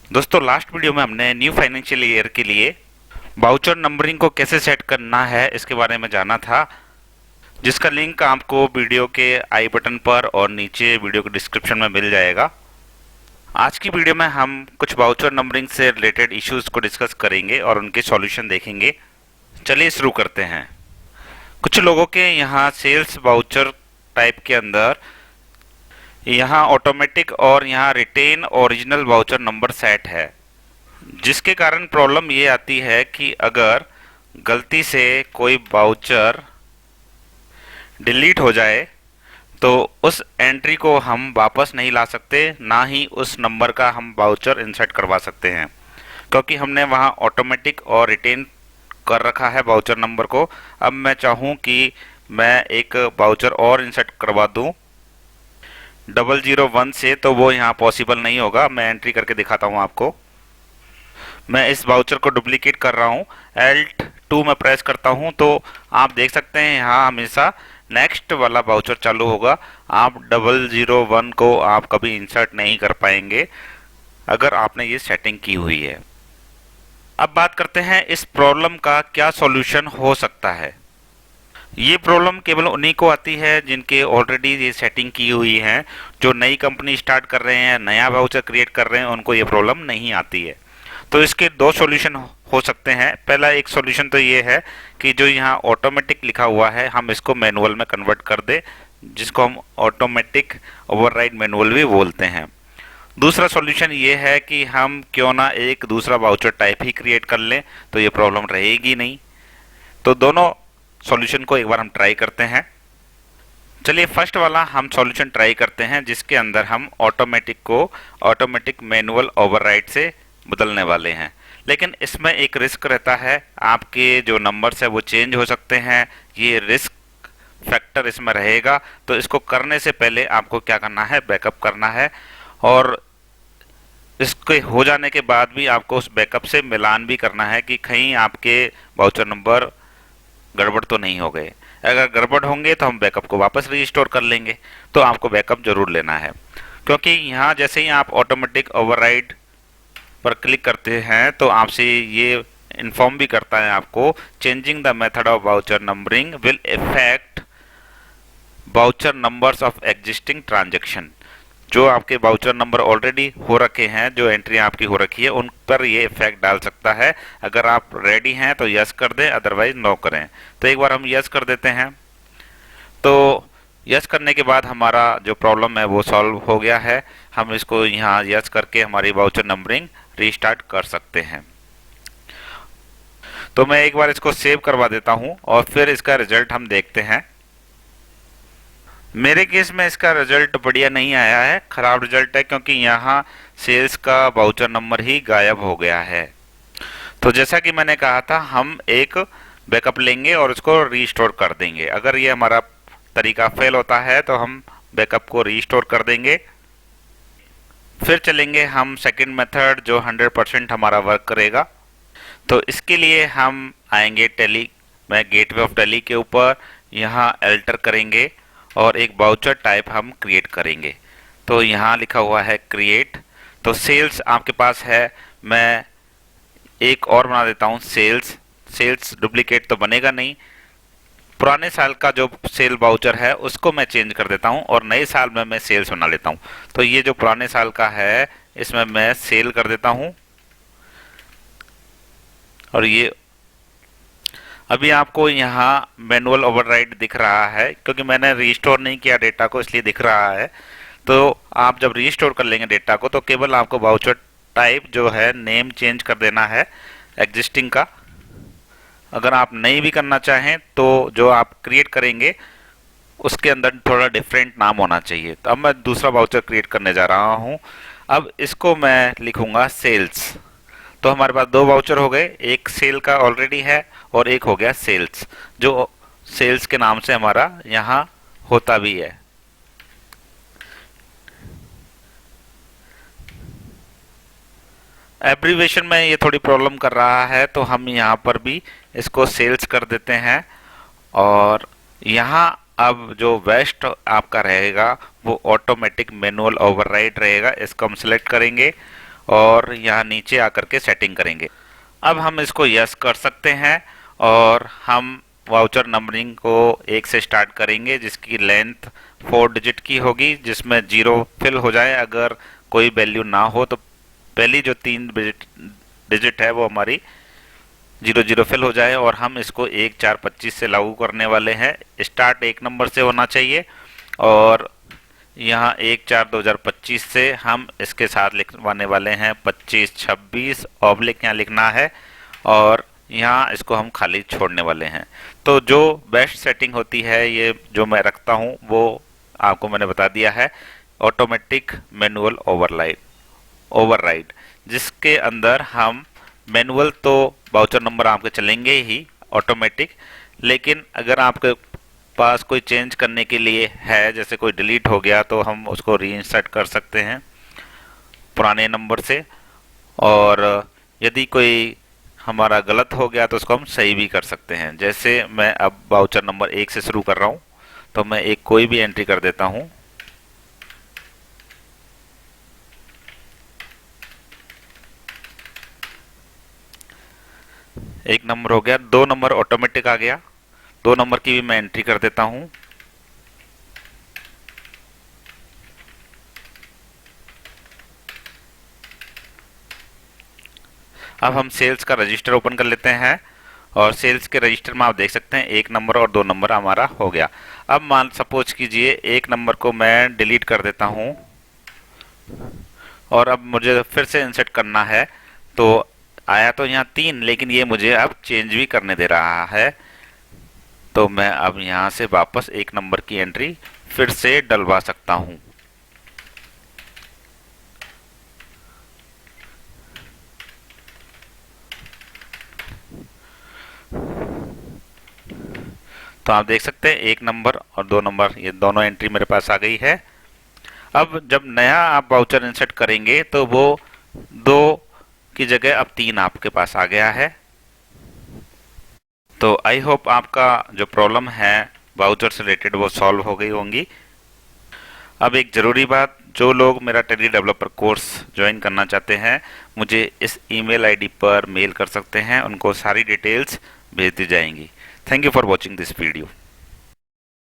दोस्तों last video में हमने न्यू फाइनेंशियल ईयर के लिए वाउचर नंबरिंग को कैसे सेट करना है इसके बारे में जाना था, जिसका लिंक आपको वीडियो के आई बटन पर और नीचे वीडियो के डिस्क्रिप्शन में मिल जाएगा। आज की वीडियो में हम कुछ वाउचर नंबरिंग से रिलेटेड इश्यूज को डिस्कस करेंगे और उनके सॉल्यूशन देखेंगे। चलिए शुरू करते हैं। कुछ लोगों के यहाँ सेल्स वाउचर टाइप के अंदर यहाँ ऑटोमेटिक और यहाँ retain original voucher number set है, जिसके कारण प्रॉब्लम ये आती है कि अगर गलती से कोई वाउचर डिलीट हो जाए तो उस एंट्री को हम वापस नहीं ला सकते, ना ही उस नंबर का हम वाउचर इंसर्ट करवा सकते हैं, क्योंकि हमने वहाँ ऑटोमेटिक और रिटेन कर रखा है वाउचर नंबर को। अब मैं चाहूँ कि मैं एक वाउचर और इंसर्ट करवा दूँ 001 से, तो वो यहाँ पॉसिबल नहीं होगा। मैं एंट्री करके दिखाता हूँ आपको। मैं इस वाउचर को डुप्लीकेट कर रहा हूँ, Alt2 में प्रेस करता हूँ तो आप देख सकते हैं यहाँ हमेशा नेक्स्ट वाला वाउचर चालू होगा। आप 001 को आप कभी इंसर्ट नहीं कर पाएंगे अगर आपने ये सेटिंग की हुई है। अब बात करते हैं इस प्रॉब्लम का क्या सॉल्यूशन हो सकता है। ये प्रॉब्लम केवल उन्हीं को आती है जिनके ऑलरेडी ये सेटिंग की हुई है। जो नई कंपनी स्टार्ट कर रहे हैं, नया वाउचर क्रिएट कर रहे हैं, उनको ये प्रॉब्लम नहीं आती है। तो इसके दो सॉल्यूशन हो सकते हैं। पहला एक सॉल्यूशन तो ये है कि जो यहाँ ऑटोमेटिक लिखा हुआ है हम इसको मैनुअल में कन्वर्ट कर दें, जिसको हम ऑटोमेटिक ओवरराइड मैनुअल भी बोलते हैं। दूसरा सॉल्यूशन ये है कि हम क्यों ना एक दूसरा वाउचर टाइप ही क्रिएट कर लें, तो ये प्रॉब्लम रहेगी नहीं। तो दोनों सॉल्यूशन को एक बार हम ट्राई करते हैं। चलिए फर्स्ट वाला हम सॉल्यूशन ट्राई करते हैं, जिसके अंदर हम ऑटोमेटिक को ऑटोमेटिक मैनुअल ओवरराइड से बदलने वाले हैं। लेकिन इसमें एक रिस्क रहता है, आपके जो नंबर्स है वो चेंज हो सकते हैं। ये रिस्क फैक्टर इसमें रहेगा। तो इसको करने से पहले आपको क्या करना है, बैकअप करना है, और इसके हो जाने के बाद भी आपको उस बैकअप से मिलान भी करना है कि कहीं आपके वाउचर नंबर गड़बड़ तो नहीं हो गए। अगर गड़बड़ होंगे तो हम बैकअप को वापस रिस्टोर कर लेंगे। तो आपको बैकअप जरूर लेना है, क्योंकि यहाँ जैसे ही आप ऑटोमेटिक ओवरराइड पर क्लिक करते हैं तो आपसे ये इन्फॉर्म भी करता है आपको, changing the method of voucher numbering will effect voucher numbers of existing transaction. जो आपके वाउचर नंबर ऑलरेडी हो रखे हैं, जो एंट्री आपकी हो रखी है, उन पर ये इफेक्ट डाल सकता है। अगर आप रेडी हैं तो यस कर दें, अदरवाइज नो करें। तो एक बार हम यस कर देते हैं। तो यस करने के बाद हमारा जो प्रॉब्लम है वो सॉल्व हो गया है। हम इसको यहाँ यस करके हमारी वाउचर नंबरिंग रीस्टार्ट कर सकते हैं। तो मैं एक बार इसको सेव करवा देता हूँ और फिर इसका रिजल्ट हम देखते हैं। मेरे केस में इसका रिजल्ट बढ़िया नहीं आया है, खराब रिजल्ट है, क्योंकि यहाँ सेल्स का वाउचर नंबर ही गायब हो गया है। तो जैसा कि मैंने कहा था, हम एक बैकअप लेंगे और उसको रीस्टोर कर देंगे। अगर ये हमारा तरीका फेल होता है तो हम बैकअप को रीस्टोर कर देंगे। फिर चलेंगे हम सेकंड मेथड, जो 100% हमारा वर्क करेगा। तो इसके लिए हम आएंगे टैली में, गेटवे ऑफ टैली के ऊपर, यहाँ एल्टर करेंगे और एक वाउचर टाइप हम क्रिएट करेंगे। तो यहाँ लिखा हुआ है क्रिएट। तो सेल्स आपके पास है, मैं एक और बना देता हूँ सेल्स। सेल्स डुप्लीकेट तो बनेगा नहीं। पुराने साल का जो सेल वाउचर है उसको मैं चेंज कर देता हूँ और नए साल में मैं सेल्स बना लेता हूँ। तो ये जो पुराने साल का है इसमें मैं सेल कर देता हूँ। और ये अभी आपको यहाँ मैनुअल ओवरराइड दिख रहा है, क्योंकि मैंने रीस्टोर नहीं किया डेटा को, इसलिए दिख रहा है। तो आप जब रीस्टोर कर लेंगे डेटा को तो केवल आपको वाउचर टाइप जो है नेम चेंज कर देना है एग्जिस्टिंग का। अगर आप नहीं भी करना चाहें तो जो आप क्रिएट करेंगे उसके अंदर थोड़ा डिफरेंट नाम होना चाहिए। तो अब मैं दूसरा वाउचर क्रिएट करने जा रहा हूँ। अब इसको मैं लिखूंगा सेल्स। तो हमारे पास दो वाउचर हो गए, एक सेल का ऑलरेडी है और एक हो गया सेल्स, जो सेल्स के नाम से हमारा यहाँ होता भी है। एब्रीवेशन में ये थोड़ी प्रॉब्लम कर रहा है, तो हम यहाँ पर भी इसको सेल्स कर देते हैं। और यहाँ अब जो वेस्ट आपका रहेगा वो ऑटोमेटिक मैनुअल ओवरराइड रहेगा। इसको हम सिलेक्ट करेंगे और यहाँ नीचे आकर के सेटिंग करेंगे। अब हम इसको यस कर सकते हैं और हम वाउचर नंबरिंग को 1 से स्टार्ट करेंगे, जिसकी लेंथ 4 डिजिट की होगी, जिसमें 0 फिल हो जाए। अगर कोई वैल्यू ना हो तो पहली जो 3 डिजिट है वो हमारी 00 फिल हो जाए। और हम इसको 1-4-25 से लागू करने वाले हैं। स्टार्ट 1 नंबर से होना चाहिए और यहाँ 1/4/2025 से हम इसके साथ लिखवाने वाले हैं 25-26 ऑब्लिक यहाँ लिखना है और यहाँ इसको हम खाली छोड़ने वाले हैं। तो जो बेस्ट सेटिंग होती है ये जो मैं रखता हूँ वो आपको मैंने बता दिया है, ऑटोमेटिक मैनुअल ओवरराइड, जिसके अंदर हम मैनुअल तो वाउचर नंबर आपके चलेंगे ही ऑटोमेटिक, लेकिन अगर आपके पास कोई चेंज करने के लिए है, जैसे कोई डिलीट हो गया, तो हम उसको रीइंसर्ट कर सकते हैं पुराने नंबर से। और यदि कोई हमारा गलत हो गया तो उसको हम सही भी कर सकते हैं। जैसे मैं अब वाउचर नंबर 1 से शुरू कर रहा हूँ, तो मैं एक कोई भी एंट्री कर देता हूँ। एक नंबर हो गया, 2 नंबर ऑटोमेटिक आ गया, 2 नंबर की भी मैं एंट्री कर देता हूँ। अब हम सेल्स का रजिस्टर ओपन कर लेते हैं और सेल्स के रजिस्टर में आप देख सकते हैं 1 नंबर और 2 नंबर हमारा हो गया। अब मान सपोज कीजिए 1 नंबर को मैं डिलीट कर देता हूं और अब मुझे फिर से इंसर्ट करना है। तो आया तो यहाँ 3, लेकिन ये मुझे अब चेंज भी करने दे रहा है। तो मैं अब यहाँ से वापस 1 नंबर की एंट्री फिर से डलवा सकता हूँ। तो आप देख सकते हैं 1 नंबर और 2 नंबर, ये दोनों एंट्री मेरे पास आ गई है। अब जब नया आप वाउचर इंसर्ट करेंगे तो वो 2 की जगह अब 3 आपके पास आ गया है। तो आई होप आपका जो प्रॉब्लम है वाउचर से रिलेटेड वो सॉल्व हो गई होंगी। अब एक ज़रूरी बात, जो लोग मेरा टैली डेवलपर कोर्स ज्वाइन करना चाहते हैं, मुझे इस ईमेल आईडी पर मेल कर सकते हैं, उनको सारी डिटेल्स भेज दी जाएंगी। Thank you for watching this video.